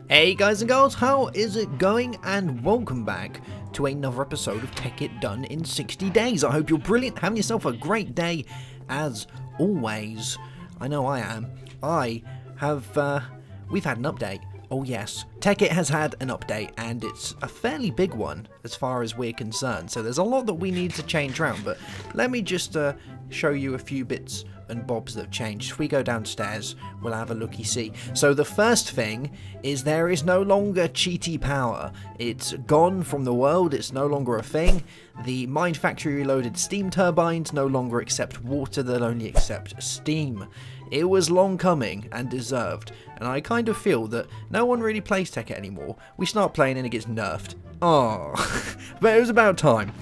Hey guys and girls, how is it going? And welcome back to another episode of Tekkit Done in 60 days. I hope you're brilliant, having yourself a great day as always. I know I am. We've had an update. Oh yes, Tekkit has had an update and it's a fairly big one as far as we're concerned. So there's a lot that we need to change around, but let me just show you a few bits and bobs that have changed. If we go downstairs, we'll have a looky-see. So the first thing is there is no longer cheaty power. It's gone from the world, it's no longer a thing. The Mind Factory Reloaded steam turbines no longer accept water, they'll only accept steam. It was long coming and deserved, and I kind of feel that no one really plays Tekkit anymore. We start playing and it gets nerfed. Oh, but it was about time.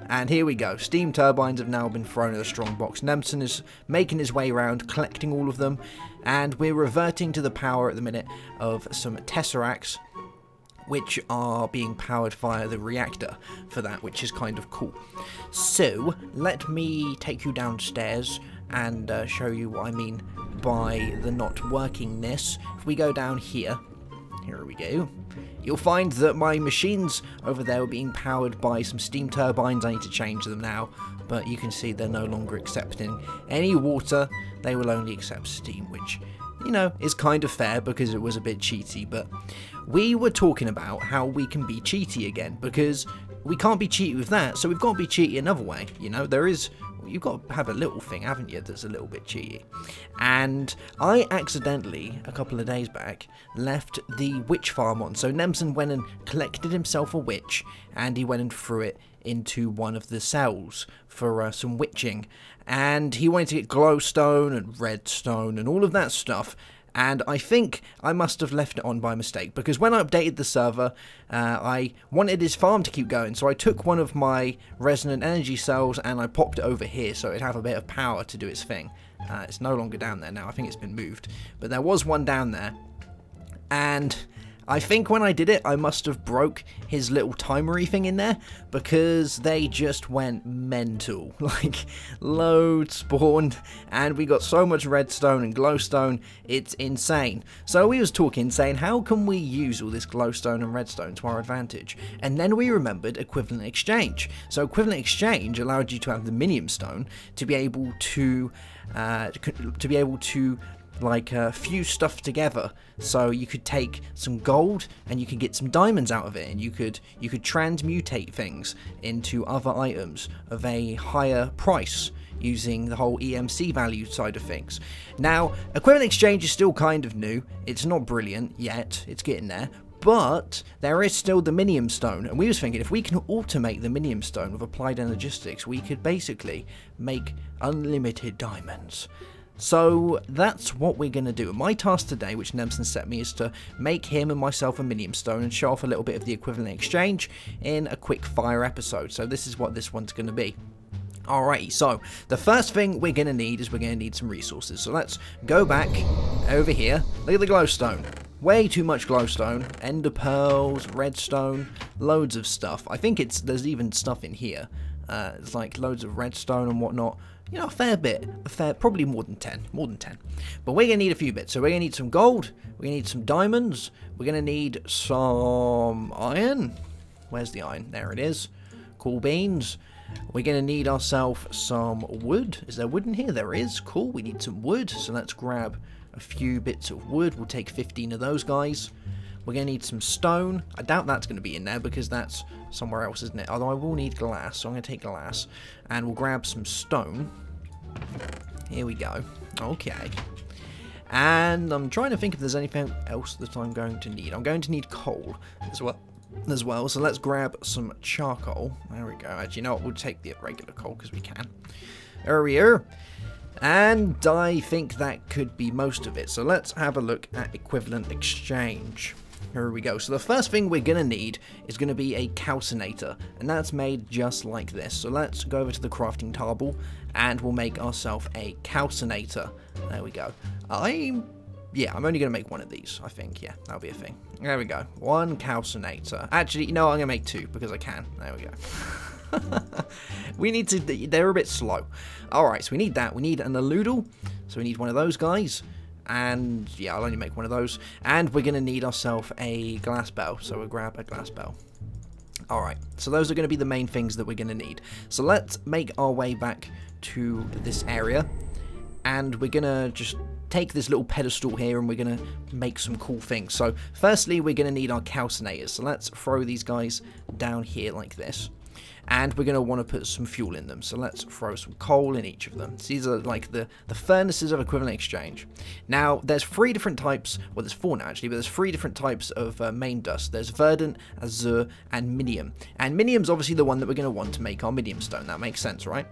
And here we go, steam turbines have now been thrown in a strong box. Nemsun is making his way around, collecting all of them, and we're reverting to the power at the minute of some tesseracts, which are being powered via the reactor for that, which is kind of cool. So, let me take you downstairs and show you what I mean by the not workingness. If we go down here we go. You'll find that my machines over there are being powered by some steam turbines. I need to change them now, but you can see they're no longer accepting any water. They will only accept steam, which, you know, is kind of fair because it was a bit cheaty. But we were talking about how we can be cheaty again, because we can't be cheaty with that, so we've got to be cheaty another way. You know, you've got to have a little thing, haven't you, that's a little bit cheaty. And I accidentally, a couple of days back, left the witch farm on. So Nemsun went and collected himself a witch, and he went and threw it into one of the cells for some witching. And he wanted to get glowstone and redstone and all of that stuff. And I think I must have left it on by mistake, because when I updated the server, I wanted his farm to keep going, so I took one of my resonant energy cells and I popped it over here so it'd have a bit of power to do its thing. It's no longer down there now, I think it's been moved, but there was one down there, and I think when I did it, I must have broke his little timery thing in there, because they just went mental. Like, loads spawned, and we got so much redstone and glowstone, it's insane. So we was talking, saying, how can we use all this glowstone and redstone to our advantage? And then we remembered equivalent exchange. So equivalent exchange allowed you to have the Minium Stone to be able to fuse stuff together. So you could take some gold and you could get some diamonds out of it, and you could transmutate things into other items of a higher price using the whole EMC value side of things. Now, equivalent exchange is still kind of new. It's not brilliant yet. It's getting there. But there is still the Minium Stone, and we was thinking if we can automate the Minium Stone with applied energistics, we could basically make unlimited diamonds. So that's what we're going to do. My task today, which Nemsun set me, is to make him and myself a Minium Stone and show off a little bit of the equivalent exchange in a quick fire episode. So this is what this one's going to be. Alrighty, so the first thing we're going to need is we're going to need some resources. So let's go back over here. Look at the glowstone. Way too much glowstone, ender pearls, redstone, loads of stuff. I think there's even stuff in here. It's like loads of redstone and whatnot. You know, a fair bit. Probably more than 10. But we're going to need a few bits. So we're going to need some gold. We're going to need some diamonds. We're going to need some iron. Where's the iron? There it is. Cool beans. We're going to need ourselves some wood. Is there wood in here? There is. Cool. We need some wood. So let's grab a few bits of wood. We'll take 15 of those guys. We're going to need some stone. I doubt that's going to be in there because that's somewhere else, isn't it? Although I will need glass, so I'm going to take glass. And we'll grab some stone. Here we go. Okay. And I'm trying to think if there's anything else that I'm going to need. I'm going to need coal as well. So let's grab some charcoal. There we go. Actually, you know what? We'll take the regular coal because we can. There we are. And I think that could be most of it. So let's have a look at equivalent exchange. Here we go. So the first thing we're going to need is going to be a Calcine Ater, and that's made just like this. So let's go over to the crafting table and we'll make ourselves a Calcine Ater. There we go. I'm only going to make one of these, I think. Yeah, that'll be a thing. There we go. One Calcine Ater. Actually, you know what? I'm going to make two because I can. There we go. They're a bit slow. Alright, so we need that. We need an Aludel. So we need one of those guys. And yeah, I'll only make one of those. And we're going to need ourselves a glass bell. So we'll grab a glass bell. Alright, so those are going to be the main things that we're going to need. So let's make our way back to this area. And we're going to just take this little pedestal here and we're going to make some cool things. So firstly, we're going to need our Calcine Aters. So let's throw these guys down here like this. And we're going to want to put some fuel in them. So let's throw some coal in each of them. So these are like the furnaces of equivalent exchange. Now, there's 3 different types, well, there's 4 now actually, but there's 3 different types of main dust. There's Verdant, Azure, and Minium. And Minium's obviously the one that we're going to want to make our Minium Stone. That makes sense, right?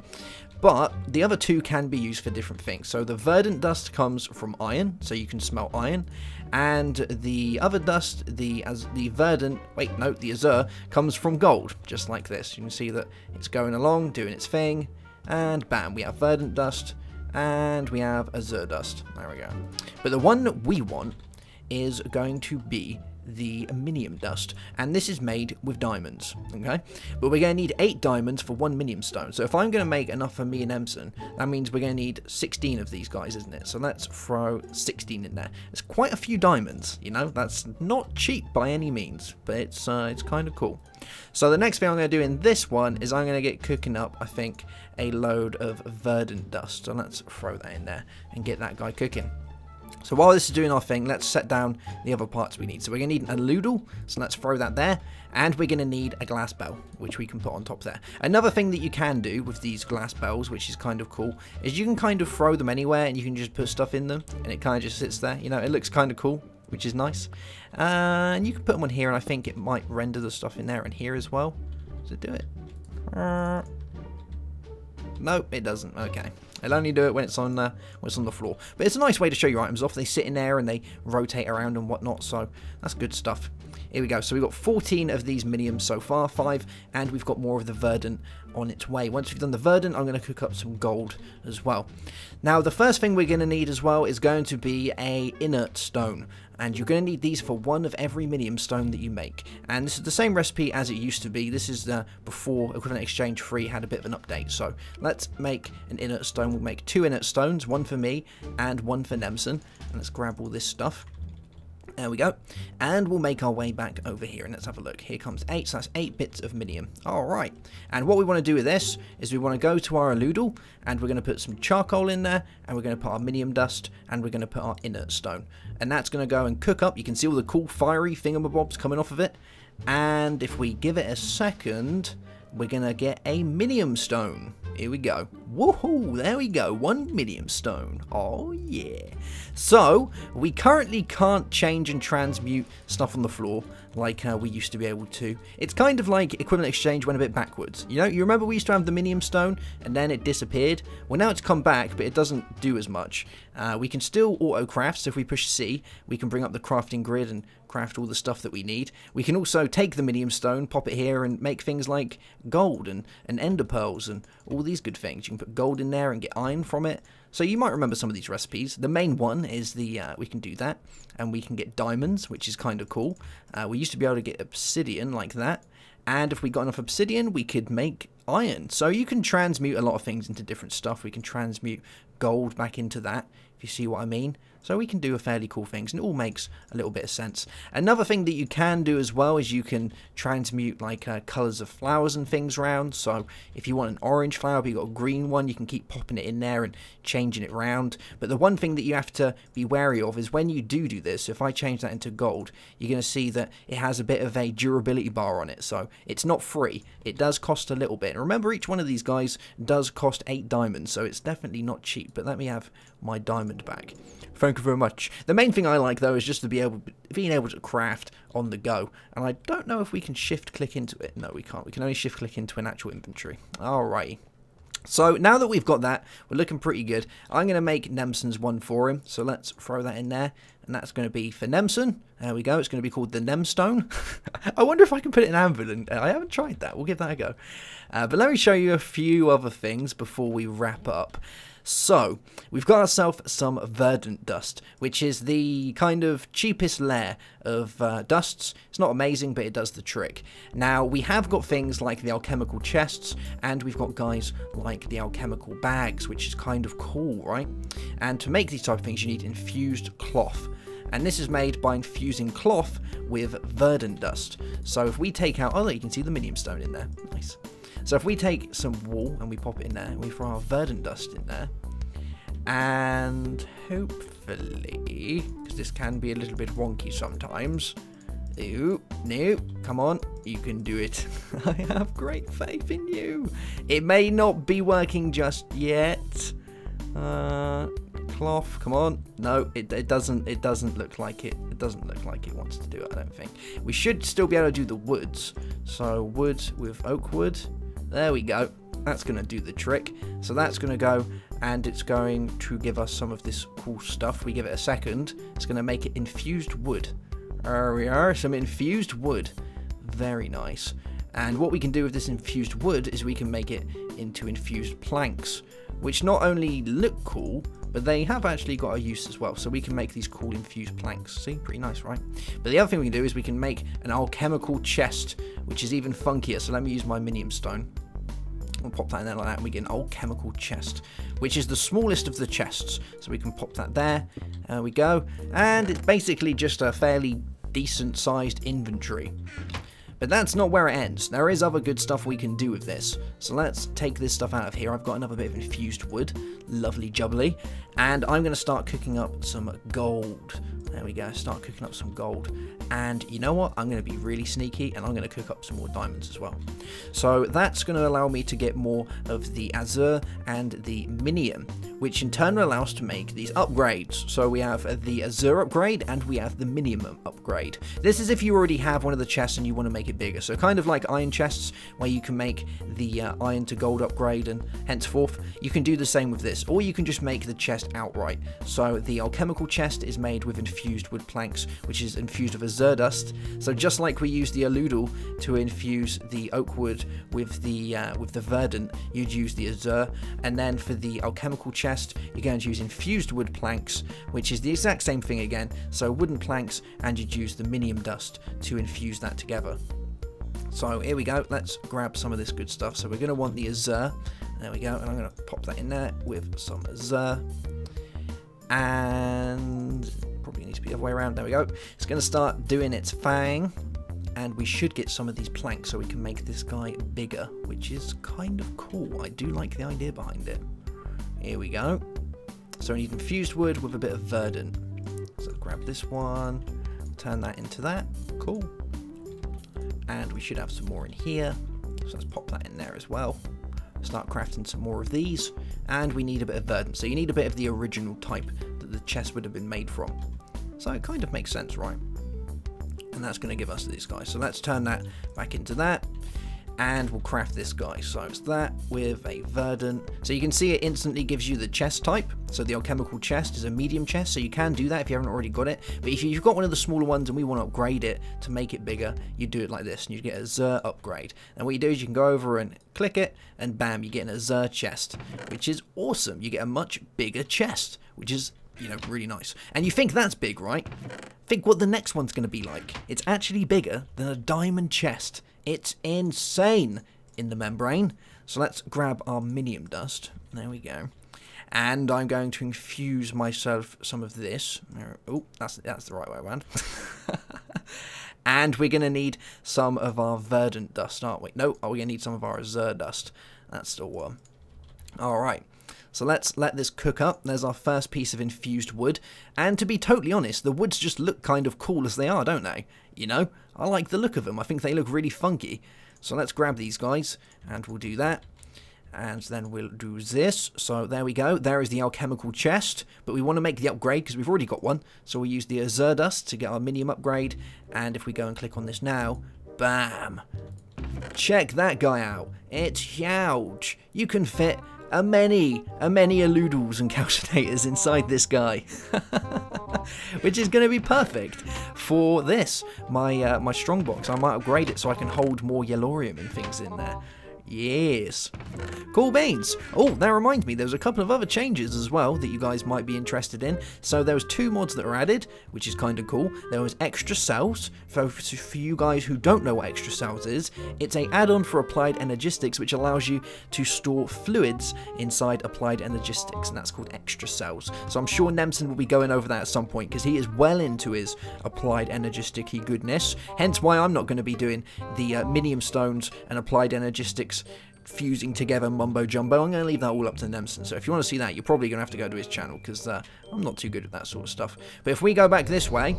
But the other 2 can be used for different things. So the Verdant Dust comes from iron, so you can smelt iron. And the other dust, the Verdant, wait, no, the Azure, comes from gold, just like this. You can see that it's going along, doing its thing, and bam, we have Verdant Dust, and we have Azure Dust. There we go. But the one that we want is going to be the Iminium Dust, and this is made with diamonds, okay? But we're going to need 8 diamonds for 1 Minium Stone, so if I'm going to make enough for me and Nemsun, that means we're going to need 16 of these guys, isn't it? So let's throw 16 in there. It's quite a few diamonds, you know? That's not cheap by any means, but it's kind of cool. So the next thing I'm going to do in this one is I'm going to get cooking up, I think, a load of Verdant Dust, so let's throw that in there and get that guy cooking. So while this is doing our thing, let's set down the other parts we need. So we're going to need a noodle, so let's throw that there. And we're going to need a glass bell, which we can put on top there. Another thing that you can do with these glass bells, which is kind of cool, is you can kind of throw them anywhere and you can just put stuff in them. And it kind of just sits there. You know, it looks kind of cool, which is nice. And you can put them on here, and I think it might render the stuff in there and here as well. Does it do it? Nope, it doesn't. Okay. It'll only do it when it's on the floor. But it's a nice way to show your items off. They sit in there and they rotate around and whatnot, so that's good stuff. Here we go. So we've got 14 of these Miniums so far, 5, and we've got more of the Verdant on its way. Once we've done the Verdant, I'm going to cook up some gold as well. Now, the first thing we're going to need as well is going to be a Inert Stone. And you're going to need these for 1 of every Minium Stone that you make. And this is the same recipe as it used to be. This is before Equivalent Exchange 3 had a bit of an update. So let's make an Inert Stone. We'll make 2 Inert Stones, 1 for me and 1 for Nemsun. And let's grab all this stuff. There we go. And we'll make our way back over here. And let's have a look. Here comes 8. So that's 8 bits of Minium. Alright. And what we want to do with this is we want to go to our noodle. And we're going to put some charcoal in there. And we're going to put our Minium Dust. And we're going to put our Inert Stone. And that's going to go and cook up. You can see all the cool fiery thingamabobs coming off of it. And if we give it a second, we're going to get a Minium Stone. Here we go. Woohoo! There we go. 1 Minium Stone. Oh, yeah. So, we currently can't change and transmute stuff on the floor like we used to be able to. It's kind of like Equivalent Exchange went a bit backwards. You know, you remember we used to have the Minium Stone and then it disappeared? Well, now it's come back, but it doesn't do as much. We can still auto-craft, so if we push C, we can bring up the crafting grid and craft all the stuff that we need. We can also take the Minium Stone, pop it here, and make things like gold and ender pearls and all these good things. You can put gold in there and get iron from it. So you might remember some of these recipes. The main one is the, we can do that, and we can get diamonds, which is kind of cool. We used to be able to get obsidian like that, and if we got enough obsidian, we could make iron. So you can transmute a lot of things into different stuff. We can transmute gold back into that, if you see what I mean. So we can do a fairly cool things, and it all makes a little bit of sense. Another thing that you can do as well is you can transmute like colours of flowers and things around. So if you want an orange flower but you've got a green one, you can keep popping it in there and changing it around. But the one thing that you have to be wary of is when you do this, if I change that into gold, you're going to see that it has a bit of a durability bar on it. So it's not free. It does cost a little bit. And remember, each one of these guys does cost 8 diamonds, so it's definitely not cheap. But let me have my diamond back. Thank you very much. The main thing I like though is just to being able to craft on the go. And I don't know if we can shift click into it. No, we can't. We can only shift click into an actual inventory. Alrighty. So now that we've got that, we're looking pretty good. I'm going to make Nemsun's one for him. So let's throw that in there. And that's going to be for Nemsun. There we go. It's going to be called the Nem Stone. I wonder if I can put it in anvil. I haven't tried that. We'll give that a go. But let me show you a few other things before we wrap up. So, we've got ourselves some Verdant Dust, which is the kind of cheapest layer of dusts. It's not amazing, but it does the trick. Now, we have got things like the Alchemical Chests, and we've got guys like the Alchemical Bags, which is kind of cool, right? And to make these type of things, you need Infused Cloth. And this is made by infusing cloth with Verdant Dust. So if we take out, oh look, you can see the Minium Stone in there, nice. So if we take some wool and we pop it in there, we throw our Verdant Dust in there, and hopefully, because this can be a little bit wonky sometimes, no, come on, you can do it. I have great faith in you. It may not be working just yet. Cloth, come on. No, it doesn't look like it. It doesn't look like it wants to do it, I don't think. We should still be able to do the woods. So wood with oak wood. There we go. That's going to do the trick. So that's going to go, and it's going to give us some of this cool stuff. We give it a second. It's going to make it infused wood. There we are, some infused wood. Very nice. And what we can do with this infused wood is we can make it into infused planks, which not only look cool, but they have actually got a use as well. So we can make these cool infused planks. See, pretty nice, right? But the other thing we can do is we can make an alchemical chest, which is even funkier. So let me use my Minium Stone. We'll pop that in there like that, and we get an alchemical chest, which is the smallest of the chests. So we can pop that there. There we go. And it's basically just a fairly decent sized inventory. But that's not where it ends. There is other good stuff we can do with this. So let's take this stuff out of here. I've got another bit of infused wood. Lovely jubbly. And I'm going to start cooking up some gold. There we go. Start cooking up some gold. And you know what? I'm going to be really sneaky, and I'm going to cook up some more diamonds as well. So that's going to allow me to get more of the Azure and the Minium, which in turn will allow us to make these upgrades. So we have the Azure upgrade, and we have the Minium upgrade. This is if you already have one of the chests and you want to make it bigger. So kind of like iron chests, where you can make the iron to gold upgrade, and henceforth, you can do the same with this. Or you can just make the chest outright. So the alchemical chest is made with infused wood planks, which is infused with Azure dust. So just like we use the aludal to infuse the oak wood with the verdant, you'd use the Azure. And then for the alchemical chest, you're going to use infused wood planks, which is the exact same thing again. So wooden planks, and you'd use the Minium Dust to infuse that together. So here we go. Let's grab some of this good stuff. So we're going to want the Azure. There we go. And I'm going to pop that in there with some Azure. And probably needs to be the other way around. There we go. It's going to start doing its thing. And we should get some of these planks so we can make this guy bigger, which is kind of cool. I do like the idea behind it. Here we go. So we need infused wood with a bit of verdant. So let's grab this one, turn that into that. Cool. And we should have some more in here. So let's pop that in there as well. Start crafting some more of these. And we need a bit of verdant. So you need a bit of the original type that the chest would have been made from. So it kind of makes sense, right? And that's going to give us these guys. So let's turn that back into that. And we'll craft this guy. So it's that with a verdant. So you can see it instantly gives you the chest type. So the alchemical chest is a medium chest. So you can do that if you haven't already got it. But if you've got one of the smaller ones and we want to upgrade it to make it bigger, you do it like this. And you get a Azure upgrade. And what you do is you can go over and click it. And bam, you get an Azure chest. Which is awesome. You get a much bigger chest. Which is, you know, really nice. And you think that's big, right? Think what the next one's going to be like. It's actually bigger than a diamond chest. It's insane in the membrane. So let's grab our Minium Dust. There we go. And I'm going to infuse myself some of this. Oh, that's the right way around. And we're going to need some of our Verdant Dust, aren't we? No, we're going to need some of our Azure Dust. That's the one. Alright. So let's let this cook up. There's our first piece of infused wood. And to be totally honest, the woods just look kind of cool as they are, don't they? You know, I like the look of them. I think they look really funky. So let's grab these guys, and we'll do that. And then we'll do this. So there we go. There is the alchemical chest. But we want to make the upgrade because we've already got one. So we'll use the Azure Dust to get our Minium upgrade. And if we go and click on this now, bam. Check that guy out. It's huge. You can fit a many aludals and calcinators inside this guy. Which is going to be perfect for this, my strongbox. I might upgrade it so I can hold more yellorium and things in there. Yes. Cool beans. Oh, that reminds me, there's a couple of other changes as well that you guys might be interested in. So there was 2 mods that were added, which is kind of cool. There was extra cells. For you guys who don't know what extra cells is, it's an add-on for applied energistics, which allows you to store fluids inside applied energistics, and that's called extra cells. So I'm sure Nemsun will be going over that at some point, because he is well into his applied energisticy goodness. Hence why I'm not going to be doing the Minium stones and applied energistics fusing together mumbo jumbo. I'm going to leave that all up to Nemsun. So if you want to see that, you're probably going to have to go to his channel, because I'm not too good at that sort of stuff. But if we go back this way,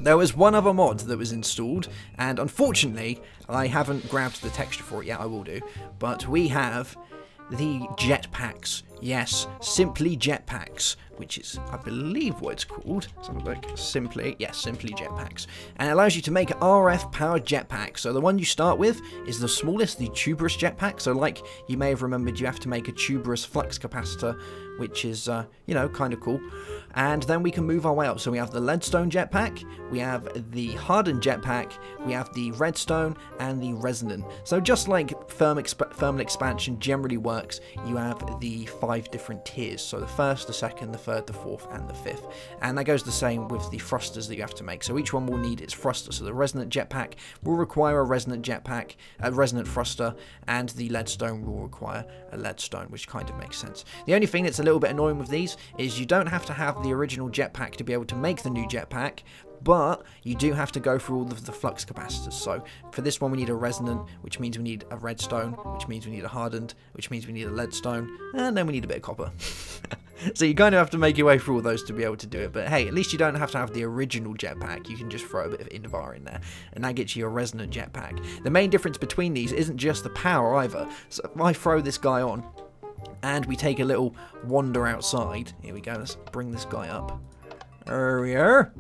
there was one other mod that was installed, and unfortunately I haven't grabbed the texture for it yet. I will do, but we have the Jetpacks. Yes, simply Jetpacks, which is, I believe, what it's called. Let's have a look. Simply Jetpacks. And it allows you to make RF-powered jetpacks. So the one you start with is the smallest, the Tuberous Jetpack. So like you may have remembered, you have to make a Tuberous flux capacitor, which is, you know, kind of cool. And then we can move our way up. So we have the Leadstone Jetpack, we have the Hardened Jetpack, we have the Redstone, and the Resonant. So just like thermal expansion generally works, you have the 5 different tiers. So the first, the second, the third, the fourth, and the fifth. And that goes the same with the thrusters that you have to make. So each one will need its thruster. So the Resonant Jetpack will require a Resonant Jetpack, a Resonant thruster, and the Leadstone will require a Leadstone, which kind of makes sense. The only thing that's a little bit annoying with these is you don't have to have the original jetpack to be able to make the new jetpack, but you do have to go through all of the flux capacitors. So for this one we need a Resonant, which means we need a Redstone, which means we need a Hardened, which means we need a Leadstone, and then we need a bit of copper. So you kind of have to make your way through all those to be able to do it. But hey, at least you don't have to have the original jetpack. You can just throw a bit of Invar in there, and that gets you a Resonant Jetpack. The main difference between these isn't just the power either. So if I throw this guy on, and we take a little wander outside. Here we go, let's bring this guy up. There we are.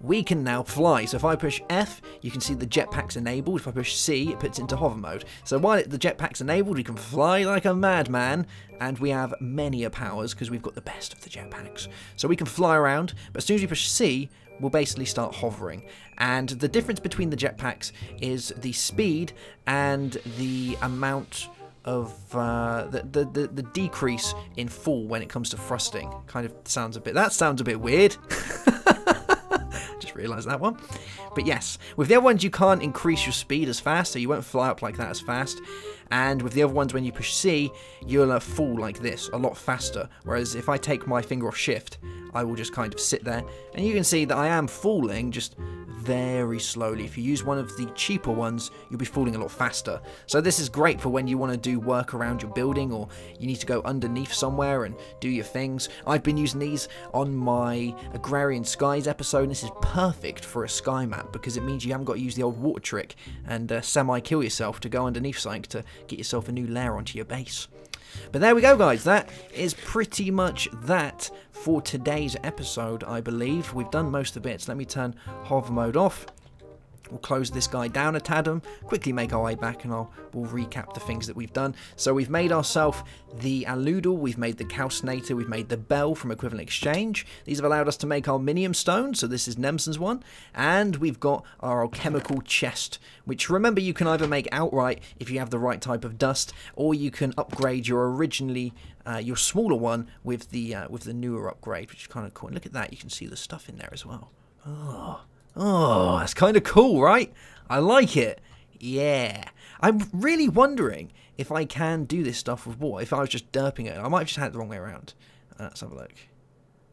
We can now fly. So if I push F, you can see the jetpack's enabled. If I push C, it puts it into hover mode. So while the jetpack's enabled, we can fly like a madman, and we have many powers because we've got the best of the jetpacks. So we can fly around, but as soon as we push C, we'll basically start hovering. And the difference between the jetpacks is the speed and the amount of the decrease in fall when it comes to thrusting. Kind of sounds a bit weird. Just realised that one. But yes, with the other ones you can't increase your speed as fast, so you won't fly up like that as fast. And with the other ones, when you push C, you'll fall like this a lot faster. Whereas if I take my finger off shift, I will just kind of sit there, and you can see that I am falling just very slowly. If you use one of the cheaper ones, you'll be falling a lot faster. So this is great for when you want to do work around your building, or you need to go underneath somewhere and do your things. I've been using these on my Agrarian Skies episode, and this is perfect for a sky map because it means you haven't got to use the old water trick and semi-kill yourself to go underneath something to get yourself a new layer onto your base. But there we go, guys. That is pretty much that for today's episode, I believe. We've done most of the bits. Let me turn hover mode off. We'll close this guy down a tad, quickly make our way back, and we'll recap the things that we've done. So we've made ourselves the Aludel, we've made the Calcine Ater, we've made the Bell from Equivalent Exchange. These have allowed us to make our Minium Stone, so this is Nemsun's one. And we've got our Alchemical Chest, which remember you can either make outright if you have the right type of dust, or you can upgrade your your smaller one with the newer upgrade, which is kind of cool. And look at that, you can see the stuff in there as well. Oh, that's kind of cool, right? I like it. Yeah. I'm really wondering if I can do this stuff with water. If I was just derping it. I might have just had it the wrong way around. Let's have a look.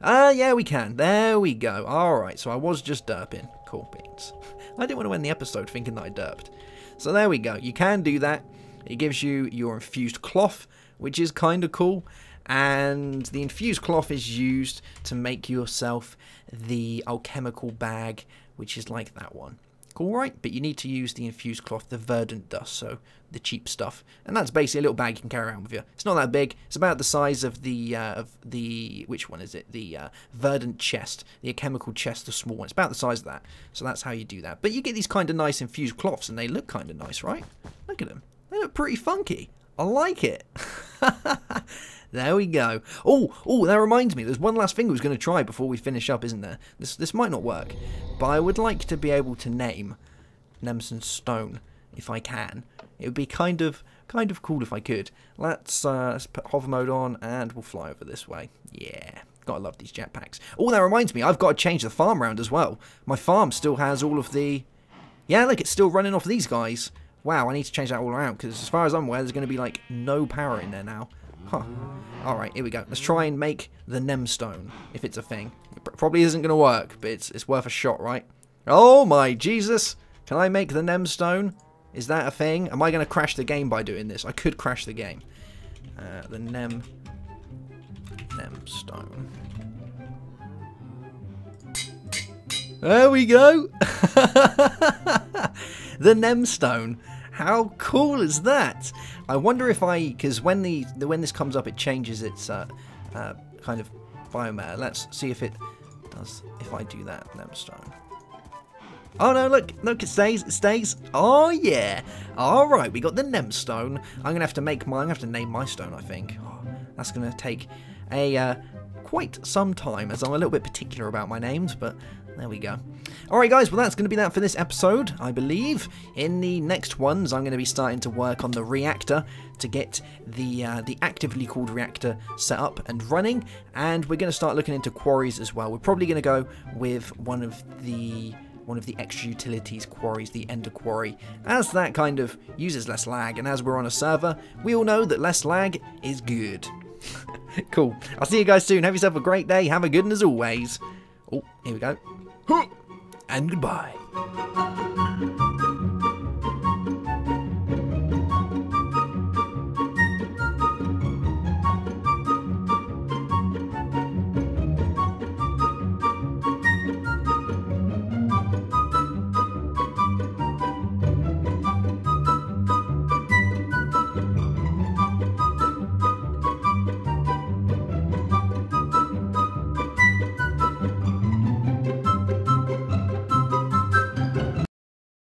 Yeah, we can. There we go. Alright, so I was just derping. Cool beans. I didn't want to end the episode thinking that I derped. So there we go. You can do that. It gives you your Infused Cloth, which is kind of cool. And the Infused Cloth is used to make yourself the Alchemical Bag, which is like that one. Cool, right? But you need to use the Infused Cloth, the Verdant Dust, so the cheap stuff. And that's basically a little bag you can carry around with you. It's not that big. It's about the size of the which one is it? The Verdant Chest, the Alchemical Chest, the small one. It's about the size of that. So that's how you do that. But you get these kind of nice Infused Cloths, and they look kind of nice, right? Look at them. They look pretty funky. I like it. There we go. Oh, that reminds me. There's one last thing we was going to try before we finish up, isn't there? This might not work, but I would like to be able to name Nemsun Stone if I can. It would be kind of cool if I could. Let's put hover mode on, and we'll fly over this way. Yeah, gotta love these jetpacks. Oh, that reminds me, I've got to change the farm round as well. My farm still has all of the... Yeah, look, it's still running off these guys. Wow, I need to change that all around, because as far as I'm aware, there's going to be, like, no power in there now. Huh. Alright, here we go. Let's try and make the Nem Stone, if it's a thing. It probably isn't going to work, but it's worth a shot, right? Oh my Jesus! Can I make the Nem Stone? Is that a thing? Am I going to crash the game by doing this? I could crash the game. The Nem Stone. There we go! The Nem Stone. How cool is that? I wonder if because when this comes up, it changes its kind of biomatter. Let's see if it does. If I do that, Nem Stone. Oh no! Look! It stays. It stays. Oh yeah! All right, we got the Nem Stone. I'm gonna have to make mine. I'm gonna have to name my stone. I think. Oh, that's gonna take a quite some time, as I'm a little bit particular about my names, but. There we go. Alright guys, well that's going to be that for this episode, I believe. In the next ones, I'm going to be starting to work on the reactor to get the actively called reactor set up and running. And we're going to start looking into quarries as well. We're probably going to go with one of the extra utilities quarries, the Ender Quarry, as that kind of uses less lag. And as we're on a server, we all know that less lag is good. Cool. I'll see you guys soon. Have yourself a great day. Have a good one as always. Oh, here we go. And goodbye.